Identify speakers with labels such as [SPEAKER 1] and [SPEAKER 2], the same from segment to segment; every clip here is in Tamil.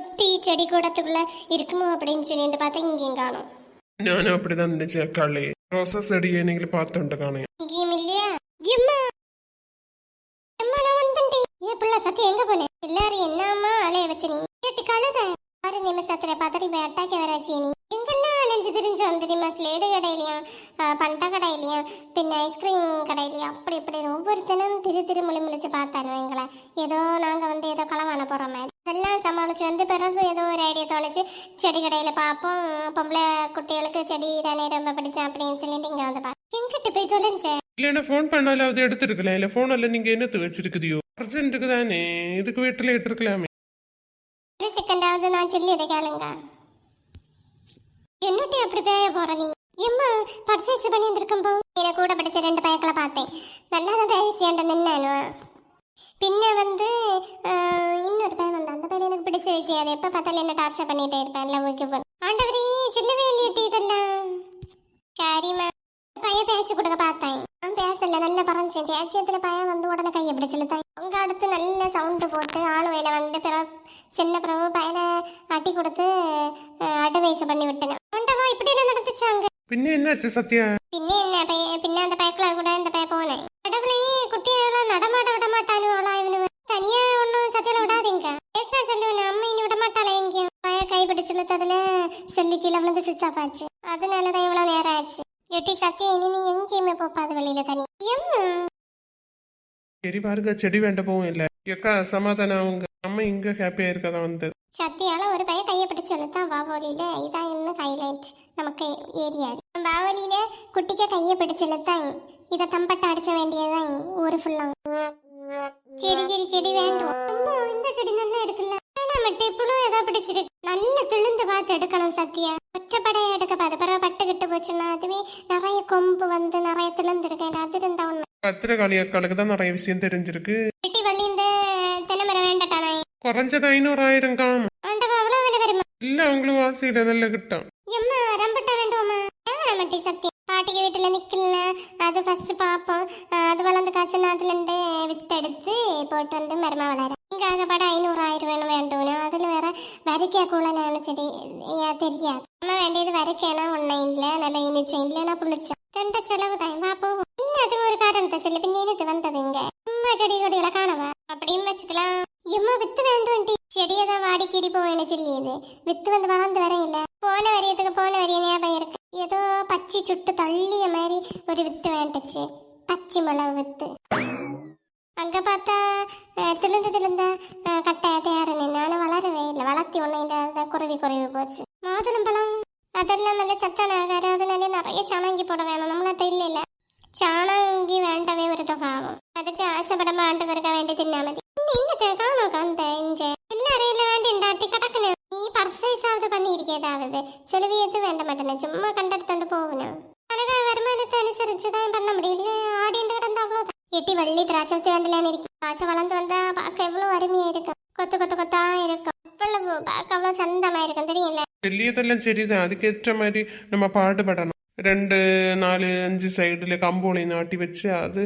[SPEAKER 1] குட்டி செடி கூடத்துக்குள்ள இருக்குமோ அப்படின்னு சொல்லிட்டு பார்த்தா இங்கேயும் காணும்.
[SPEAKER 2] ഞാനും അപ്പടിതാ നിന്നെ കള്ളി റോസാ ചെടി ഏനെങ്കിലും പാത്തുണ്ട് കാണാൻ
[SPEAKER 1] இங்கேயும் இல்லையா? எம்மா எம்மா நான் வந்துட்டேன். ஏ பிள்ளை சத்தி எங்க போனே? எல்லாரும் என்னம்மா அலைய வச்ச நீ கேட்டு கழுத ஆறு நிமிஷத்துல பதறி போய் அட்டாக்கி வராச்சு. நீ எங்கெல்லாம் அலைஞ்சு திரிஞ்சு வந்துடுமா? ஸ்லேடு கடையிலையும் பண்டா கடையிலையும் பின்ன ஐஸ்கிரீம் கடையிலையும் அப்படி இப்படி ஒவ்வொருத்தனும் திரு முழிச்சு பார்த்தானு எங்களை ஏதோ நாங்க வந்து ஏதோ களவான போற மாதிரி அதெல்லாம் சமாளிச்சு வந்து பிறகு ஏதோ ஒரு ஐடியா தோணுச்சு. செடி கடையில பார்ப்போம், பொம்பளை குட்டிகளுக்கு செடி தானே ரொம்ப பிடிச்சா அப்படின்னு சொல்லிட்டு இங்க வந்து எங்கிட்ட போய் தொலைஞ்சேன்.
[SPEAKER 2] இல்லைன்னா ஃபோன் பண்ணாலும் அது எடுத்துருக்கலாம். இல்லை ஃபோன் எல்லாம் நீங்க என்னத்து வச்சிருக்குதியோ? அர்ஜென்ட்டுக்கு தானே, இதுக்கு வீட்டில் இட்டுருக்கலாமே.
[SPEAKER 1] ஒரு செகண்டாவது நான் சொல்லி இதை கேளுங்க. என்னட்டி அப்படி பேய போற நீ? எம்மா பர்ச்சேஸ் பண்ணிட்டு இருக்கும்போ எனக்கு கூட படிச்ச 2 பையக்களை பார்த்தேன். நல்லா தான் பேசியாண்ட நின்னானு. பின்ன வந்து இன்னொரு பையன் வந்தான். அந்த பையன் எனக்கு பிடிச்ச வச்சு அதை எப்போ பார்த்தாலும் என்ன டார்ச்சர் பண்ணிட்டே இருப்பேன். லவ்வுக்கு போன ஆண்டவரே சொல்லவே இல்லையட்டி இதெல்லாம். சரிம்மா பையன் பேச்சு கொடுக்க பார்த்தேன். நான் பேசல நல்லா பறஞ்சேன். தேச்சியத்துல பையன் வந்து உடனே கையை பிடிச்சிருத்தேன். அவங்க அடுத்து நல்ல சவுண்டு போட்டு ஆளுவையில வந்து சின்ன பிரபு பையனை அட்டி கொடுத்து அட்வைஸ் பண்ணி விட்டேன். ஆண்டவா இப்படி என்ன நடந்துச்சாங்க?
[SPEAKER 2] பின்ன என்னாச்சு சத்யா?
[SPEAKER 1] பின்ன என்ன பின்ன அந்த பையக்களை கூட இந்த பைய போனேன். கடவுளையே குட்டியெல்லாம் நடமாட விட மாட்டானு ஆளா இவனு தனியா ஒன்னும் சத்தியில விடாதீங்க. பேச்சா சொல்லுவேன் அம்மா இனி விட மாட்டாளே எங்கேயும். பைய கை பிடிச்சிருத்ததுல செல்லி கீழே விழுந்து சுவிட்ச் ஆஃப் ஆச்சு. அதனாலதான் இவ்வளவு நேரம் ஆச்சு. எட்டி சத்தியா இனி நீ எங்கேயுமே போப்பாது வெளியில தனி.
[SPEAKER 2] சரி பாருங்க, செடி வேண்ட போவும் இல்ல எக்கா சமாதானம். அவங்க அம்மா இங்க ஹாப்பியா இருக்கதான் வந்தது.
[SPEAKER 1] சத்தியால ஒரு பையன் கையை பிடிச்சு இழுத்தான் பாவோலியில. இதான் இன்னும் ஹைலைட் நமக்கு ஏரியா. பாவோலியில குட்டிக்க கையை பிடிச்சு இழுத்தான். இதை தம்பட்ட அடிச்ச வேண்டியதான் ஊரு ஃபுல்லா. சரி செடி வேண்டும். இந்த செடி நல்லா இருக்குல்ல. புழு ஏதோ பிடிச்சிருக்கு. நல்ல திழுந்து பார்த்து எடுக்கணும் சத்தியா. ஒற்றப்படையா எடுக்க பார்த்து பிறகு பட்டு கிட்டு போச்சுன்னா அதுவே நிறைய கொம்பு வந்து நிறைய திழுந்து இருக்கேன். அது இருந்தா ஒண்ணு
[SPEAKER 2] பத்திரகாளி அக்காளுக்கு தான் நிறைய விஷயம் தெரிஞ்சிருக்கு.
[SPEAKER 1] வெட்டி வள்ளி இந்த தென்னைமரம் வேண்டட்டானே
[SPEAKER 2] குறைஞ்சது 500,000 காணும்.
[SPEAKER 1] ஆண்டவா அவ்வளவு விலை வருமா?
[SPEAKER 2] இல்ல அவங்களுக்கு வாசியில நல்ல கிட்டும்.
[SPEAKER 1] எம்மா ரம்பட்ட வேண்டுமா? மட்டி சத்தியம் பாட்டிக்கு வீட்டுல நிக்கல. அது ஃபர்ஸ்ட் பாப்போம். அது வளர்ந்து காய்ச்சல் அதுல இருந்து வித்தெடுத்து போட்டு வந்து மரமா வளர இங்க ஆகப்பட 500,000 வேணும் வேண்டும். அதுல வேற வரைக்கா கூட நினைச்சது தெரியாது. நம்ம வேண்டியது வரைக்கேனா ஒன்னும் இல்ல. நல்ல இனிச்சம் இல்லைன்னா புளிச்சம் கண்ட செலவு தான். வா போவோம். அது ஒரு காரணத்தை சொல்லு. பின்ன எனக்கு வந்தது இங்க அம்மா செடி கொடிகளை காணவா அப்படின்னு வச்சுக்கலாம். எம்மா வித்து வேண்டும். செடியை தான் வாடி கீடி போவேன்னு சொல்லியது. வித்து வந்து வளர்ந்து வர இல்ல. போன வரிய ஞாபகம் இருக்கு. ஏதோ பச்சை சுட்டு தள்ளிய மாதிரி ஒரு வித்து வேண்டுச்சு. பச்சை மிளகு வித்து. அங்க பார்த்தா திழுந்த கட்டையா இருந்தேன். நானும் வளரவே இல்லை. வளர்த்தி ஒன்னு குருவி போச்சு. மாதுளம் பழம் அதெல்லாம் நல்ல சத்தான ஆகாரம். அதனால நிறைய சாணாங்கி போட வேணும். நம்மளாட்ட இல்ல சாணாங்கி வேண்டவே ஒரு தொகை ஆகும். அதுக்கு ஆசைப்படாம ஆண்டுக்கு இருக்க வேண்டிய தின்னாமதி இன்னத்தை காணும். அந்த இஞ்ச எல்லாரையும் வேண்டி கடக்குனு நீ பர்சைஸாவது பண்ணியிருக்கேதாவது செலவு எதுவும் வேண்ட மாட்டேன்னு சும்மா கண்டெடுத்து போகணும். அழகா வருமானத்தை அனுசரிச்சுதான் பண்ண முடியல. ஆடிட்டு கிடந்த அவ்வளவுதான். எட்டி வள்ளி திராட்சை வேண்டலான்னு இருக்கு. காய்ச்சல் வளர்ந்து வந்தா பார்க்க எவ்வளவு அருமையா இருக்கும். கொத்தா இருக்கும். அவ்வளவு பார்க்க அவ்வளவு சந்தமா இருக்கும். தெரியல
[SPEAKER 2] வெளியதெல்லாம் சரிதான். அதுக்கேற்ற மாதிரி நம்ம பாடுபடணும். 2, 4, 5 சைடுல கம்போலை நாட்டி வச்சு அது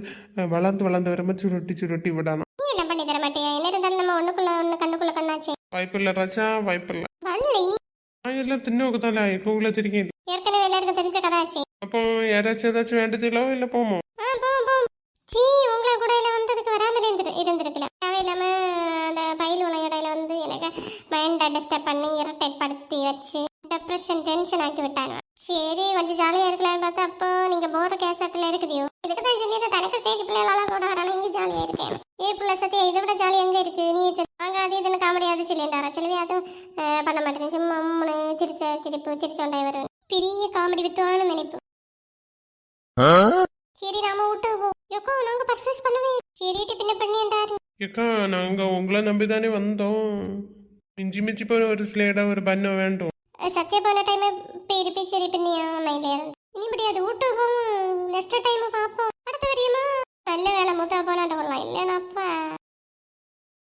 [SPEAKER 2] வளர்ந்து வரும்போது சுருட்டி விடணும்.
[SPEAKER 1] நீ என்ன பண்ணி தர மாட்டியா? என்ன இருந்தாலும் நம்ம ஒண்ணுக்குள்ள ஒண்ணு கண்ணுக்குள்ள கண்ணாச்சே.
[SPEAKER 2] வாய்ப்பில்ல ராஜா, வாய்ப்பில்ல.
[SPEAKER 1] வள்ளி
[SPEAKER 2] எல்லாம் தின்னோக்குதால உங்களை தெரியும்.
[SPEAKER 1] ஏற்கனவே எல்லாருக்கும் தெரிஞ்ச கதாச்சே.
[SPEAKER 2] அப்போ யாராச்சும் ஏதாச்சும் வேண்டதில்லோ இல்ல போமோ?
[SPEAKER 1] போம். சீ உங்களை கூட வந்ததுக்கு வராமல் இருந்திருக்கலாம். தேவையில்லாம அந்த பயில் உள்ள இடையில வந்து எனக்கு மைண்டை டிஸ்டர்ப் பண்ணி இரிட்டேட் படுத்தி வச்சு டிப்ரெஷன் டென்ஷன் ஆக்கி விட்டாங்க. சரி கொஞ்சம் ஜாலியா இருக்கலாம்னு பார்த்தா அப்போ நீங்க போற கேசட்ல இருக்குதியோ. இதுக்கு தான் சொல்லிட்டு தனக்கு ஸ்டேஜ் பிள்ளைகளால கூட வரணும். இங்க ஜாலியா இருக்கேன். பிள்ளை சத்தியா இதை விட ஜாலி எங்க இருக்கு? நீ நாங்க அது இதுன்னு காமெடியாவது சொல்லிட்டாரா? செல்வி அதுவும் பண்ண மாட்டேன். சும்மா அம்மனு சிரிச்சோண்டே வருவேன். பெரிய காமெடி வித்துவான்னு நினைப்பு. சரி நாம விட்டு போ. யோக்கோ நாங்க பர்சேஸ் பண்ணுவே. சரிட்டு பின்ன பண்ணிட்டாரு.
[SPEAKER 2] ஏக்கா நாங்க உங்களை நம்பிதானே வந்தோம். மிஞ்சி போற ஒரு ஸ்லேடா ஒரு பன்னு வேண்டும்.
[SPEAKER 1] சத்திய போன டைம் பேரு சரி பண்ணியா நைட்ல இருந்து இனிபடி அது விட்டு போவோம். நெக்ஸ்ட் டைம் பாப்போம். அடுத்த வரையுமா நல்ல வேலை மூத்தா போனாட்ட வரலாம் இல்லைன்னா